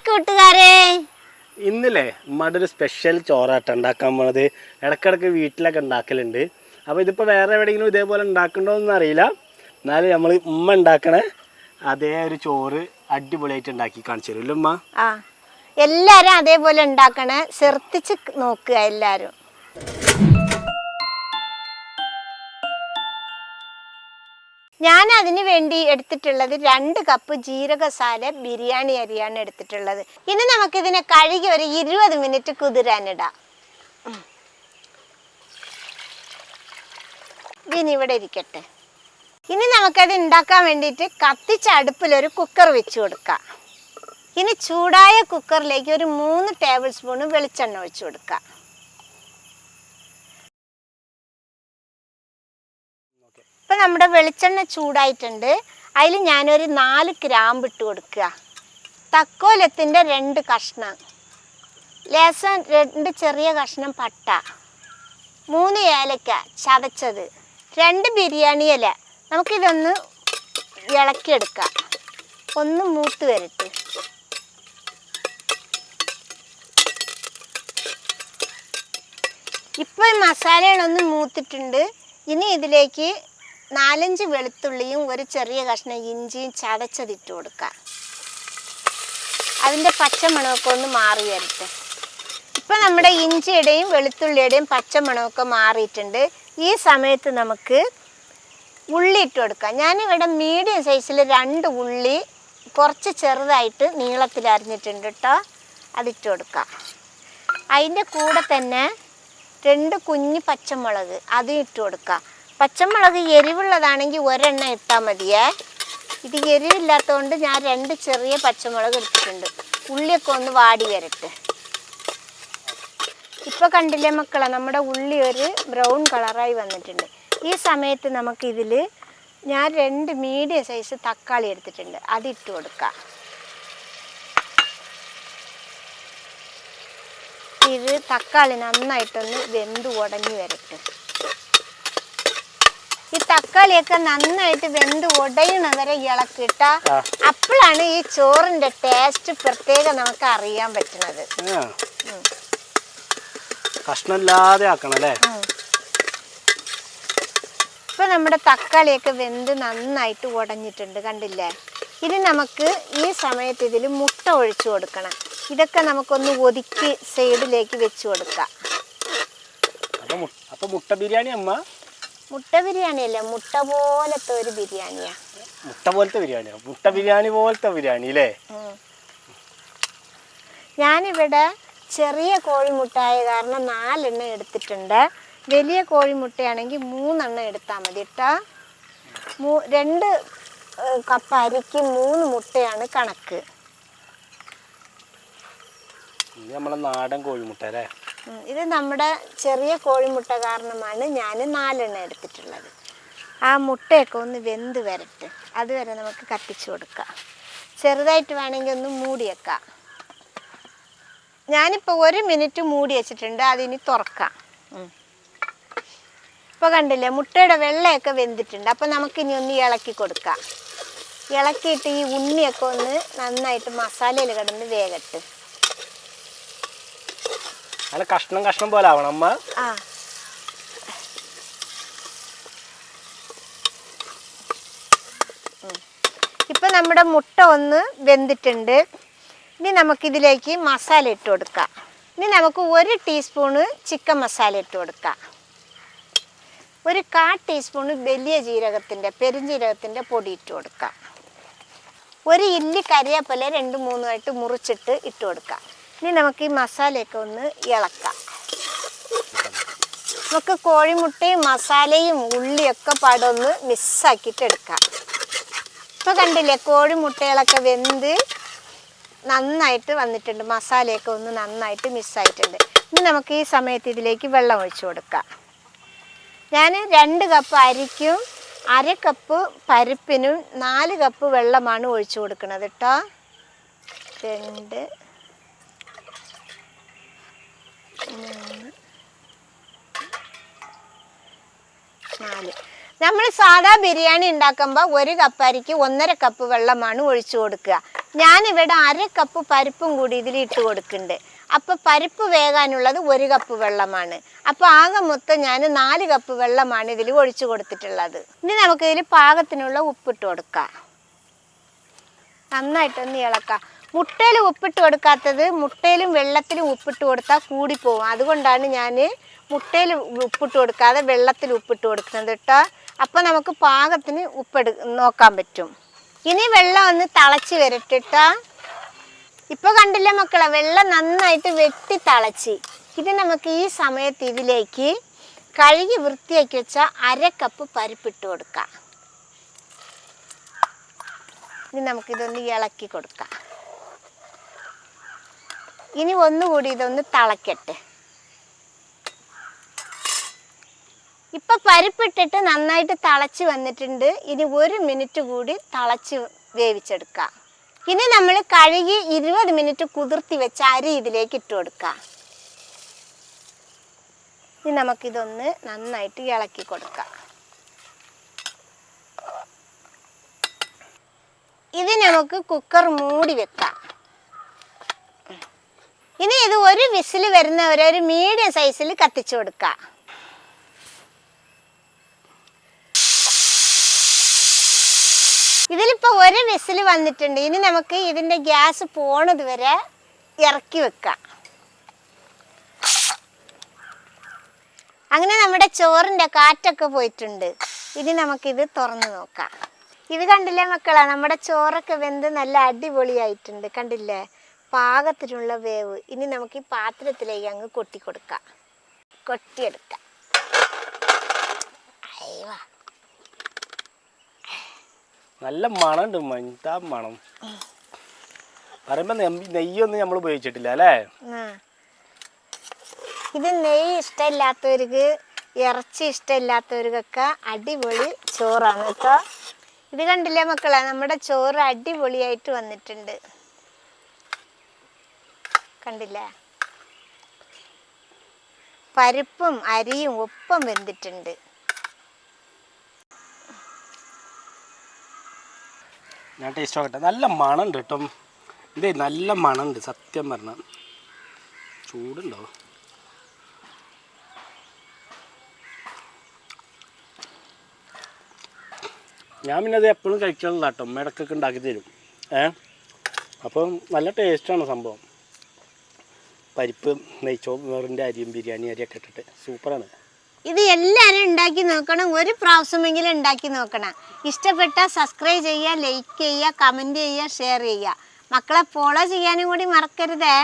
കൂട്ടുകാരെ, ഇന്നല്ലേ ഉമ്മയുടെ ഒരു സ്പെഷ്യൽ ചോറാട്ട ഉണ്ടാക്കാൻ പോണത്. ഇടക്കിടക്ക് വീട്ടിലൊക്കെ ഉണ്ടാക്കലുണ്ട്. അപ്പോൾ ഇതിപ്പോൾ വേറെ എവിടെയെങ്കിലും ഇതേപോലെ ഉണ്ടാക്കണ്ടോയെന്ന് അറിയില്ല. എന്നാലും നമ്മൾ ഉമ്മ ഉണ്ടാക്കണേ അതേ ഒരു ചോറ് അടിപൊളിയായിട്ട് ഉണ്ടാക്കി കാണിച്ചു തരും. ഉമ്മ എല്ലാരും അതേപോലെ ഉണ്ടാക്കണേ, ശ്രദ്ധിച്ച് നോക്കുക എല്ലാരും. ഞാൻ അതിന് വേണ്ടി എടുത്തിട്ടുള്ളത് 2 കപ്പ് ജീരകസാല ബിരിയാണി അരിയാണ് എടുത്തിട്ടുള്ളത്. ഇനി നമുക്കിതിനെ കഴുകി ഒരു 20 മിനിറ്റ് കുതിരാനിടാം. ഇതിനി ഇവിടെ ഇരിക്കട്ടെ. ഇനി നമുക്കത് ഉണ്ടാക്കാൻ വേണ്ടിയിട്ട് കത്തിച്ച അടുപ്പിലൊരു കുക്കർ വെച്ച് കൊടുക്കാം. ഇനി ചൂടായ കുക്കറിലേക്ക് ഒരു 3 ടേബിൾ സ്പൂൺ വെളിച്ചെണ്ണ ഒഴിച്ചു കൊടുക്കാം. ഇപ്പം നമ്മുടെ വെളിച്ചെണ്ണ ചൂടായിട്ടുണ്ട്. അതിൽ ഞാനൊരു 4 ഗ്രാമ്പ് ഇട്ട് കൊടുക്കുക. തക്കോലത്തിൻ്റെ 2 കഷ്ണം, ലേശം 2 ചെറിയ കഷ്ണം പട്ട, 3 ഏലക്ക ചതച്ചത്, 2 ബിരിയാണി ഇല. നമുക്കിതൊന്ന് ഇളക്കിയെടുക്കാം. ഒന്ന് മൂത്ത് വരട്ടെ. ഇപ്പോൾ ഈ മസാലകളൊന്ന് മൂത്തിട്ടുണ്ട്. ഇനി ഇതിലേക്ക് 4-5 വെളുത്തുള്ളിയും 1 ചെറിയ കഷ്ണം ഇഞ്ചിയും ചതച്ചതിട്ട് കൊടുക്കാം. അതിൻ്റെ പച്ചമണമൊക്കെ ഒന്ന് മാറി വരട്ടെ. ഇപ്പം നമ്മുടെ ഇഞ്ചിയുടെയും വെളുത്തുള്ളിയുടെയും പച്ചമണമൊക്കെ മാറിയിട്ടുണ്ട്. ഈ സമയത്ത് നമുക്ക് ഉള്ളി ഇട്ട് കൊടുക്കാം. ഞാനിവിടെ മീഡിയം സൈസിൽ 2 ഉള്ളി കുറച്ച് ചെറുതായിട്ട് നീളത്തിൽ അരിഞ്ഞിട്ടുണ്ട് കേട്ടോ. അതിട്ട് കൊടുക്കാം. അതിൻ്റെ കൂടെ തന്നെ 2 കുഞ്ഞ് പച്ചമുളക് അതും ഇട്ട് കൊടുക്കാം. പച്ചമുളക് എരിവുള്ളതാണെങ്കിൽ 1 എണ്ണം ഇട്ടാൽ മതിയേ. ഇത് എരിവില്ലാത്തതുകൊണ്ട് ഞാൻ 2 ചെറിയ പച്ചമുളക് എടുത്തിട്ടുണ്ട്. ഉള്ളിയൊക്കെ ഒന്ന് വാടി വരട്ടെ. ഇപ്പോൾ കണ്ടില്ലേ മക്കളെ, നമ്മുടെ ഉള്ളി ഒരു ബ്രൗൺ കളറായി വന്നിട്ടുണ്ട്. ഈ സമയത്ത് നമുക്കിതിൽ ഞാൻ 2 മീഡിയം സൈസ് തക്കാളി എടുത്തിട്ടുണ്ട്. അതിട്ട് കൊടുക്കാം. ഇത് തക്കാളി നന്നായിട്ടൊന്ന് വെന്ത് ഉടഞ്ഞു വരട്ടെ. ഈ തക്കാളിയൊക്കെ നന്നായിട്ട് വെന്ത് ഉടയണവരെ ഇളക്കിട്ട അപ്പോഴാണ് ഈ ചോറിന്റെ ടേസ്റ്റ് പ്രത്യേകം നമുക്ക് അറിയാൻ പറ്റുന്നത്. കഷ്ണമില്ലാതെ ആക്കണല്ലേ. ഇപ്പൊ നമ്മുടെ തക്കാളിയൊക്കെ വെന്ത് നന്നായിട്ട് ഉടഞ്ഞിട്ടുണ്ട്, കണ്ടില്ലേ. ഇനി നമുക്ക് ഈ സമയത്ത് ഇതിൽ മുട്ട ഒഴിച്ചു കൊടുക്കണം. ഇതൊക്കെ നമുക്കൊന്ന് ഒതുക്കി സൈഡിലേക്ക് വെച്ച് കൊടുക്കാം. അപ്പൊ മുട്ട ബിരിയാണി അമ്മ? മുട്ട ബിരിയാണി അല്ല, മുട്ട പോലത്തെ ഒരു ബിരിയാണിയാ. മുട്ട പോലത്തെ ബിരിയാണിയാ? മുട്ട ബിരിയാണി പോലത്തെ ബിരിയാണി അല്ലേ? ഞാനിവിടെ ചെറിയ കോഴിമുട്ടയായ കാരണം 4 എണ്ണം എടുത്തിട്ടുണ്ട്. വലിയ കോഴിമുട്ടയാണെങ്കിൽ 3 എണ്ണം എടുത്താൽ മതി കേട്ടോ. 2 കപ്പ് അരിക്ക് 3 മുട്ടയാണ് കണക്ക്. നമ്മളെ നാടൻ കോഴിമുട്ട അല്ലേ? ഇത് നമ്മുടെ ചെറിയ കോഴിമുട്ട കാരണമാണ് ഞാൻ 4 എണ്ണം എടുത്തിട്ടുള്ളത്. ആ മുട്ടയൊക്കെ ഒന്ന് വെന്ത് വരട്ടെ. അതുവരെ നമുക്ക് കത്തിച്ചു കൊടുക്കാം. ചെറുതായിട്ട് വേണമെങ്കിൽ ഒന്ന് മൂടി വെക്കാം. ഞാനിപ്പോൾ 1 മിനിറ്റ് മൂടി വെച്ചിട്ടുണ്ട്. അതിനി തുറക്കാം. ഇപ്പോൾ കണ്ടില്ലേ, മുട്ടയുടെ വെള്ളയൊക്കെ വെന്തിട്ടുണ്ട്. അപ്പോൾ നമുക്കിനി ഒന്ന് ഇളക്കി കൊടുക്കാം. ഇളക്കിയിട്ട് ഈ ഉണ്ണിയൊക്കെ ഒന്ന് നന്നായിട്ട് മസാലയിൽ കിടന്ന് വേകട്ടെ. അല്ല, കഷ്ണം കഷ്ണം പോലെ ആവണം അമ്മ. ഇപ്പൊ നമ്മുടെ മുട്ട ഒന്ന് വെന്തിട്ടുണ്ട്. ഇനി നമുക്കിതിലേക്ക് മസാല ഇട്ട് കൊടുക്കാം. ഇനി നമുക്ക് 1 ടീസ്പൂണ് ചിക്കൻ മസാല ഇട്ട് കൊടുക്കാം. 1/4 ടീസ്പൂണ് വലിയ പെരുംജീരകത്തിൻ്റെ പൊടി ഇട്ട് കൊടുക്കാം. 1 ഇല്ലി കരിവേപ്പില 2-3 ആയിട്ട് മുറിച്ചിട്ട് ഇട്ട് കൊടുക്കാം. ഇനി നമുക്ക് ഈ മസാലയൊക്കെ ഒന്ന് ഇളക്കാം. നമുക്ക് കോഴിമുട്ടയും മസാലയും ഉള്ളിയൊക്കെ പാടൊന്ന് മിക്സാക്കിയിട്ട് എടുക്കാം. ഇപ്പോൾ കണ്ടില്ലേ, കോഴിമുട്ടകളൊക്കെ വെന്ത് നന്നായിട്ട് വന്നിട്ടുണ്ട്. മസാലയൊക്കെ ഒന്ന് നന്നായിട്ട് മിക്സായിട്ടുണ്ട്. ഇനി നമുക്ക് ഈ സമയത്ത് ഇതിലേക്ക് വെള്ളം ഒഴിച്ചു കൊടുക്കാം. ഞാൻ 2 കപ്പ് അരിക്കും 1/2 കപ്പ് പരിപ്പിനും 4 കപ്പ് വെള്ളമാണ് ഒഴിച്ചു കൊടുക്കുന്നത് കേട്ടോ. 2 4. നമ്മൾ സാധാ ബിരിയാണി ഉണ്ടാക്കുമ്പോൾ 1 കപ്പ് അരിക്ക് 1.5 കപ്പ് വെള്ളമാണ് ഒഴിച്ചു കൊടുക്കുക. ഞാനിവിടെ 1/2 കപ്പ് പരിപ്പും കൂടി ഇതിൽ ഇട്ട് കൊടുക്കുന്നുണ്ട്. അപ്പോൾ പരിപ്പ് വേകാനുള്ളത് 1 കപ്പ് വെള്ളമാണ്. അപ്പോൾ ആകെ മൊത്തം ഞാൻ 4 കപ്പ് വെള്ളമാണ് ഇതിൽ ഒഴിച്ചു കൊടുത്തിട്ടുള്ളത്. ഇനി നമുക്ക് ഇതിൽ പാകത്തിനുള്ള ഉപ്പിട്ട് കൊടുക്കാം. നന്നായിട്ടൊന്ന് ഇളക്കാം. മുട്ടയിൽ ഉപ്പിട്ട് കൊടുക്കാത്തത് മുട്ടയിലും വെള്ളത്തിലും ഉപ്പിട്ട് കൊടുത്താൽ കൂടിപ്പോവും. അതുകൊണ്ടാണ് ഞാൻ മുട്ടയിൽ ഉപ്പിട്ട് കൊടുക്കാതെ വെള്ളത്തിൽ ഉപ്പിട്ട് കൊടുക്കുന്നത് കേട്ടോ. അപ്പോൾ നമുക്ക് പാകത്തിന് നോക്കാൻ പറ്റും. ഇനി വെള്ളം ഒന്ന് തിളച്ച് വരട്ടിട്ടാ. ഇപ്പോൾ കണ്ടില്ലേ മക്കളെ, വെള്ളം നന്നായിട്ട് വെട്ടി തിളച്ച്. ഇത് നമുക്ക് ഈ സമയത്ത് ഇതിലേക്ക് കഴുകി വൃത്തിയാക്കി വെച്ച 1/2 കപ്പ് പരിപ്പിട്ട് കൊടുക്കാം. ഇനി നമുക്കിതൊന്ന് ഇളക്കി കൊടുക്കാം. ഇനി ഒന്നുകൂടി ഇതൊന്ന് തിളക്കട്ടെ. ഇപ്പം പരിപ്പിട്ടിട്ട് നന്നായിട്ട് തിളച്ച് വന്നിട്ടുണ്ട്. ഇനി 1 മിനിറ്റ് കൂടി തിളച്ച് വേവിച്ചെടുക്കാം. ഇനി നമ്മൾ കഴുകി 20 മിനിറ്റ് കുതിർത്തി വെച്ച അരി ഇതിലേക്ക് ഇട്ട് കൊടുക്കാം. ഇനി നമുക്കിതൊന്ന് നന്നായിട്ട് ഇളക്കി കൊടുക്കാം. ഇത് നമുക്ക് കുക്കർ മൂടി വെക്കാം. ഇനി ഇത് 1 വിസിൽ വരുന്നവരെ ഒരു മീഡിയം സൈസിൽ കത്തിച്ചു കൊടുക്കാം. ഇതിലിപ്പോൾ 1 വിസിൽ വന്നിട്ടുണ്ട്. ഇനി നമുക്ക് ഇതിൻ്റെ ഗ്യാസ് പോണത് വരെ ഇറക്കി വെക്കാം. അങ്ങനെ നമ്മുടെ ചോറിൻ്റെ കാറ്റൊക്കെ പോയിട്ടുണ്ട്. ഇനി നമുക്കിത് തുറന്ന് നോക്കാം. ഇത് കണ്ടില്ലേ മക്കളെ, നമ്മുടെ ചോറൊക്കെ വെന്ത് നല്ല അടിപൊളിയായിട്ടുണ്ട്. കണ്ടില്ലേ, പാകത്തിനുള്ള വേവ്. ഇനി നമുക്ക് ഈ പാത്രത്തിലേക്ക് അങ്ങ് കൊട്ടിയെടുക്കാം. നല്ല മണമുണ്ട്. മഞ്ഞ മണം പറയുമ്പോൾ നെയ്യൊന്നും നമ്മൾ ഉപയോഗിച്ചിട്ടില്ല അല്ലേ? ഇത് നെയ്യ് ഇഷ്ടമില്ലാത്തവർക്ക്, ഇറച്ചി ഇഷ്ടമില്ലാത്തവർക്കൊക്കെ അടിപൊളി ചോറാണ് കേട്ടോ. ഇത് കണ്ടില്ലേ മക്കളെ, നമ്മുടെ ചോറ് അടിപൊളിയായിട്ട് വന്നിട്ടുണ്ട്. കണ്ടില്ലേ, പരിപ്പും അരിയും ഒപ്പം വെന്തിട്ടുണ്ട്. ഞാൻ ടേസ്റ്റ് നോക്കട്ടെ. നല്ല മണമുണ്ട് കേട്ടോ. ഇതേ നല്ല മണമുണ്ട് സത്യം പറഞ്ഞാൽ. ചൂടുണ്ടോ? ഞാൻ പിന്നെ അത് എപ്പോഴും കഴിക്കാനുള്ള കേട്ടോ. ഇടയ്ക്കൊക്കെ ഉണ്ടാക്കി തരും. അപ്പം നല്ല ടേസ്റ്റാണ് സംഭവം. പരിപ്പ് നെയ്ച്ചോറിൻ്റെ അരിയും ബിരിയാണി അരിയൊക്കെ ഇട്ടിട്ട് സൂപ്പറാണ്. ഇത് എല്ലാവരും ഉണ്ടാക്കി നോക്കണം. 1 പ്രാവശ്യമെങ്കിലും ഉണ്ടാക്കി നോക്കണം. ഇഷ്ടപ്പെട്ടാൽ സബ്സ്ക്രൈബ് ചെയ്യുക, ലൈക്ക് ചെയ്യുക, കമൻറ്റ് ചെയ്യുക, ഷെയർ ചെയ്യുക. മക്കളെ ഫോളോ ചെയ്യാനും കൂടി മറക്കരുതേ.